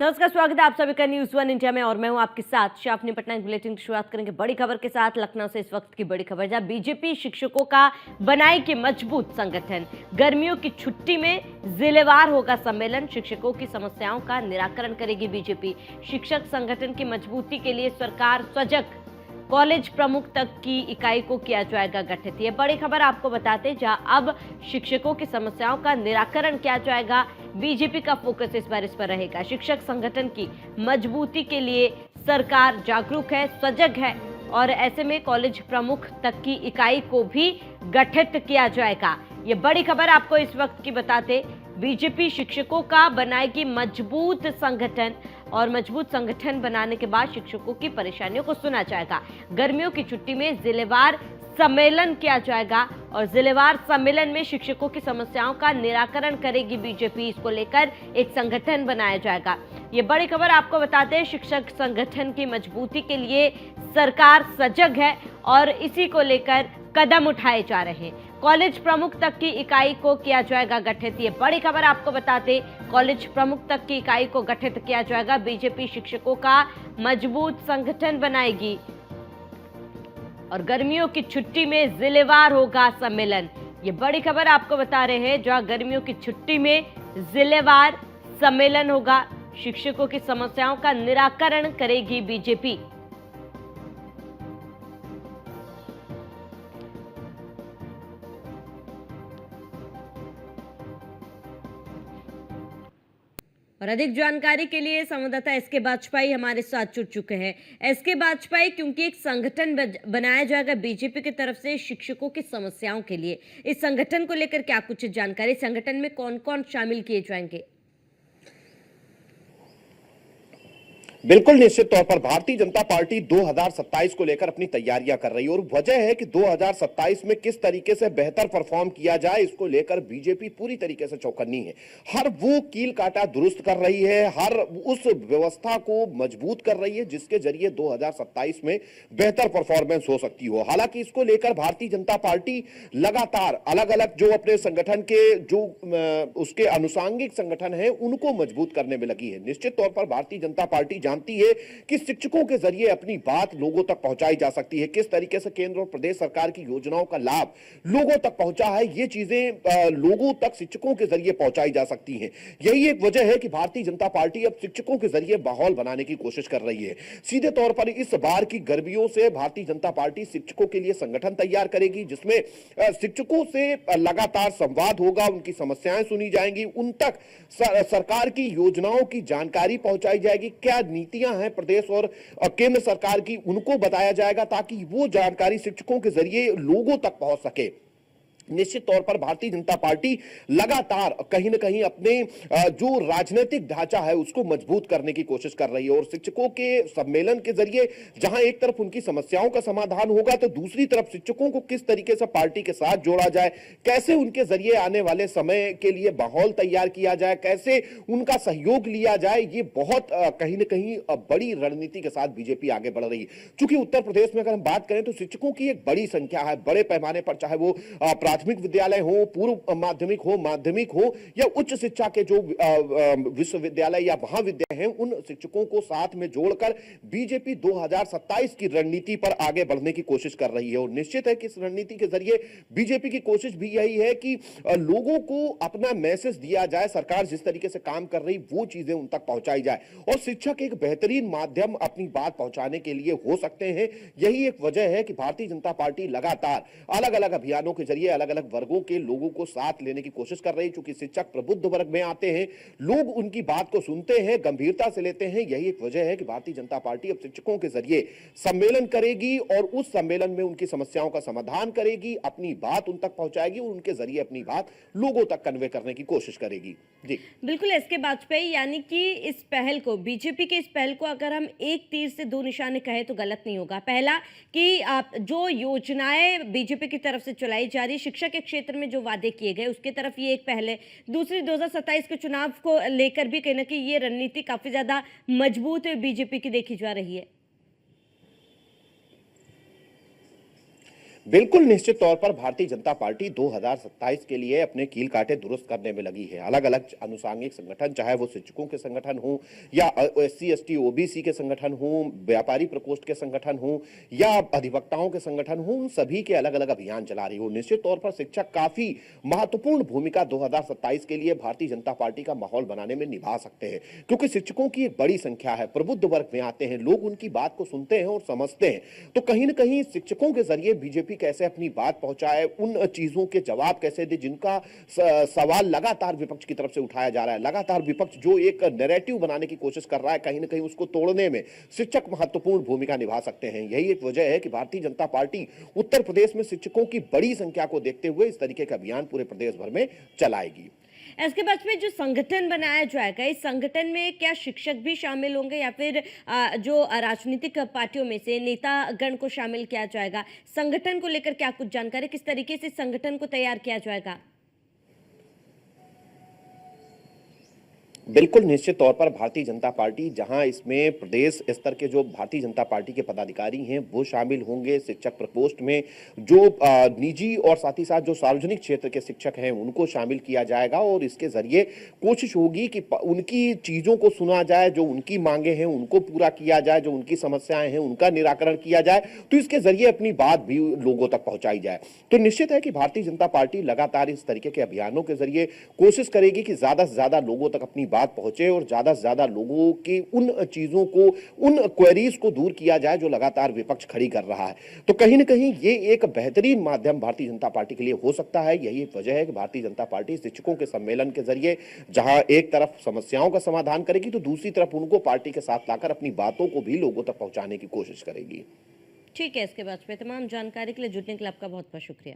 नमस्कार, स्वागत है आप सभी का न्यूज वन इंडिया में और मैं हूं आपके साथ शाफनी पटनायक। बुलेटिन की शुरुआत करेंगे बड़ी खबर के साथ। लखनऊ से इस वक्त की बड़ी खबर, जहां बीजेपी शिक्षकों का बनाएगी मजबूत संगठन। गर्मियों की छुट्टी में जिलेवार होगा सम्मेलन, शिक्षकों की समस्याओं का निराकरण करेगी बीजेपी। शिक्षक संगठन की मजबूती के लिए सरकार सजग, कॉलेज प्रमुख तक की इकाई को किया जाएगा गठित। ये बड़ी खबर आपको बताते, जहां अब शिक्षकों की समस्याओं का निराकरण किया जाएगा। बीजेपी का फोकस इस बार इस पर रहेगा। शिक्षक संगठन की मजबूती के लिए सरकार जागरूक है, सजग है और ऐसे में कॉलेज प्रमुख तक की इकाई को भी गठित किया जाएगा। ये बड़ी खबर आपको इस वक्त की बताते, बीजेपी शिक्षकों का बनाएगी मजबूत संगठन और मजबूत संगठन बनाने के बाद शिक्षकों की परेशानियों को सुना जाएगा। गर्मियों की छुट्टी में जिलेवार सम्मेलन किया जाएगा और जिलेवार सम्मेलन में शिक्षकों की समस्याओं का निराकरण करेगी बीजेपी। इसको लेकर एक संगठन बनाया जाएगा। ये बड़ी खबर आपको बताते हैं, शिक्षक संगठन की मजबूती के लिए सरकार सजग है और इसी को लेकर कदम उठाए जा रहे हैं। कॉलेज प्रमुख तक की इकाई को किया जाएगा गठित। ये बड़ी खबर आपको बताते, कॉलेज प्रमुख तक की इकाई को गठित किया जाएगा। बीजेपी शिक्षकों का मजबूत संगठन बनाएगी और गर्मियों की छुट्टी में जिलेवार होगा सम्मेलन। ये बड़ी खबर आपको बता रहे हैं, जहां गर्मियों की छुट्टी में जिलेवार सम्मेलन होगा। शिक्षकों की समस्याओं का निराकरण करेगी बीजेपी। और अधिक जानकारी के लिए संवाददाता एसके बाजपेयी हमारे साथ जुड़ चुके हैं। एसके बाजपेयी, क्योंकि एक संगठन बनाया जाएगा बीजेपी की तरफ से शिक्षकों की समस्याओं के लिए, इस संगठन को लेकर क्या कुछ जानकारी, संगठन में कौन कौन शामिल किए जाएंगे? बिल्कुल निश्चित तौर पर भारतीय जनता पार्टी 2027 को लेकर अपनी तैयारियां कर रही है और वजह है कि 2027 में किस तरीके से बेहतर परफॉर्म किया जाए, इसको लेकर बीजेपी पूरी तरीके से चौकन्नी है। हर वो कील काटा दुरुस्त कर रही है, हर उस व्यवस्था को मजबूत कर रही है जिसके जरिए 2027 में बेहतर परफॉर्मेंस हो सकती हो। हालांकि इसको लेकर भारतीय जनता पार्टी लगातार अलग अलग जो अपने संगठन के जो उसके अनुषांगिक संगठन है उनको मजबूत करने में लगी है। निश्चित तौर पर भारतीय जनता पार्टी जानती है कि शिक्षकों के जरिए अपनी बात लोगों तक पहुंचाई जा सकती है, किस तरीके से केंद्र और प्रदेश सरकार की योजनाओं का लाभ लोगों तक पहुंचा है, ये चीजें लोगों तक शिक्षकों के जरिए पहुंचाई जा सकती हैं। यही एक वजह है कि भारतीय जनता पार्टी अब शिक्षकों के जरिए माहौल बनाने की कोशिश कर रही है। सीधे तौर पर इस बार की गर्मियों से भारतीय जनता पार्टी शिक्षकों के लिए संगठन तैयार करेगी, जिसमें शिक्षकों से लगातार संवाद होगा, उनकी समस्याएं सुनी जाएंगी, उन तक सरकार की योजनाओं की जानकारी पहुंचाई जाएगी, क्या नीतियां हैं प्रदेश और केंद्र सरकार की उनको बताया जाएगा ताकि वो जानकारी शिक्षकों के जरिए लोगों तक पहुंच सके। निश्चित तौर पर भारतीय जनता पार्टी लगातार कहीं ना कहीं अपने जो राजनीतिक ढांचा है उसको मजबूत करने की कोशिश कर रही है और शिक्षकों के सम्मेलन के जरिए जहां एक तरफ उनकी समस्याओं का समाधान होगा तो दूसरी तरफ शिक्षकों को किस तरीके से पार्टी के साथ जोड़ा जाए, कैसे उनके जरिए आने वाले समय के लिए माहौल तैयार किया जाए, कैसे उनका सहयोग लिया जाए, ये बहुत कहीं ना कहीं बड़ी रणनीति के साथ बीजेपी आगे बढ़ रही है। चूंकि उत्तर प्रदेश में अगर हम बात करें तो शिक्षकों की एक बड़ी संख्या है, बड़े पैमाने पर, चाहे वो प्राथमिक विद्यालय हो, पूर्व माध्यमिक हो या उच्च शिक्षा के जो विश्वविद्यालय या महाविद्यालय हैं, उन शिक्षकों को साथ में जोड़कर बीजेपी 2027 की रणनीति पर आगे बढ़ने की कोशिश कर रही है। और निश्चित है कि इस रणनीति के जरिए बीजेपी की कोशिश भी यही है कि लोगों को अपना मैसेज दिया जाए, सरकार जिस तरीके से काम कर रही वो चीजें उन तक पहुंचाई जाए और शिक्षक एक बेहतरीन माध्यम अपनी बात पहुंचाने के लिए हो सकते हैं। यही एक वजह है कि भारतीय जनता पार्टी लगातार अलग अलग अभियानों के जरिए अलग अलग वर्गों के लोगों को साथ लेने की कोशिश कर रही है। चूंकि शिक्षक प्रबुद्ध वर्ग में आते हैं, लोग उनकी बात को सुनते हैं, गंभीरता से लेते हैं। यही एक वजह है कि भारतीय जनता पार्टी अब शिक्षकों के जरिए सम्मेलन करेगी और उस सम्मेलन में उनकी समस्याओं का समाधान करेगी, अपनी बात उन तक पहुंचाएगी और उनके जरिए अपनी बात लोगों तक कन्वे करने की कोशिश करेगी। जी बिल्कुल एसके बाजपेयी, यानी कि इस पहल को, बीजेपी के इस पहल को अगर हम एक तीर से दो निशाने कहें तो गलत नहीं होगा। पहला कि आप जो योजनाएं बीजेपी की तरफ से चलाई जा रही, शिक्षा के क्षेत्र में जो वादे किए गए उसके तरफ ये एक पहल है। दूसरी 2027 के चुनाव को लेकर भी कहीं ना कहीं ये रणनीति काफी ज्यादा मजबूत बीजेपी की देखी जा रही है। बिल्कुल निश्चित तौर पर भारतीय जनता पार्टी 2027 के लिए अपने कील कांटे दुरुस्त करने में लगी है। अलग अलग अनुसांगिक संगठन, चाहे वो शिक्षकों के संगठन हो या एससी एसटी ओबीसी के संगठन हो, व्यापारी प्रकोष्ठ के संगठन हो या अधिवक्ताओं के संगठन हो, उन सभी के अलग अलग अभियान चला रही हो। निश्चित तौर पर शिक्षक काफी महत्वपूर्ण भूमिका 2027 के लिए भारतीय जनता पार्टी का माहौल बनाने में निभा सकते हैं, क्योंकि शिक्षकों की एक बड़ी संख्या है, प्रबुद्ध वर्ग में आते हैं, लोग उनकी बात को सुनते हैं और समझते हैं। तो कहीं ना कहीं शिक्षकों के जरिए बीजेपी कैसे अपनी बात पहुंचाए, उन चीजों के जवाब कैसे दे जिनका सवाल लगातार विपक्ष की तरफ से उठाया जा रहा है। लगातार विपक्ष जो एक नैरेटिव बनाने की कोशिश कर रहा है, कहीं ना कहीं उसको तोड़ने में शिक्षक महत्वपूर्ण भूमिका निभा सकते हैं। यही एक वजह है कि भारतीय जनता पार्टी उत्तर प्रदेश में शिक्षकों की बड़ी संख्या को देखते हुए इस तरीके का अभियान पूरे प्रदेश भर में चलाएगी। इसके बाद में जो संगठन बनाया जाएगा, इस संगठन में क्या शिक्षक भी शामिल होंगे या फिर जो राजनीतिक पार्टियों में से नेतागण को शामिल किया जाएगा? संगठन को लेकर क्या कुछ जानकारी, किस तरीके से संगठन को तैयार किया जाएगा? बिल्कुल निश्चित तौर पर भारतीय जनता पार्टी, जहां इसमें प्रदेश स्तर के जो भारतीय जनता पार्टी के पदाधिकारी हैं वो शामिल होंगे, शिक्षक प्रकोष्ठ में जो निजी और साथ ही साथ जो सार्वजनिक क्षेत्र के शिक्षक हैं उनको शामिल किया जाएगा और इसके जरिए कोशिश होगी कि उनकी चीजों को सुना जाए, जो उनकी मांगे हैं उनको पूरा किया जाए, जो उनकी समस्याएं हैं उनका निराकरण किया जाए, तो इसके जरिए अपनी बात भी लोगों तक पहुंचाई जाए। तो निश्चित है कि भारतीय जनता पार्टी लगातार इस तरीके के अभियानों के जरिए कोशिश करेगी कि ज्यादा से ज्यादा लोगों तक अपनी बात पहुंचे और ज्यादा से ज्यादा लोगों की उन चीजों को, उन क्वेरीज को दूर किया जाए जो लगातार विपक्ष खड़ी कर रहा है। तो कहीं ना कहीं ये एक बेहतरीन माध्यम भारतीय जनता पार्टी के लिए हो सकता है। यही एक वजह है कि भारतीय जनता पार्टी शिक्षकों के सम्मेलन के जरिए जहां एक तरफ समस्याओं का समाधान करेगी तो दूसरी तरफ उनको पार्टी के साथ लाकर अपनी बातों को भी लोगों तक पहुंचाने की कोशिश करेगी। ठीक है, इसके बाद में तमाम जानकारी के लिए जुड़ने के लिए आपका बहुत बहुत शुक्रिया।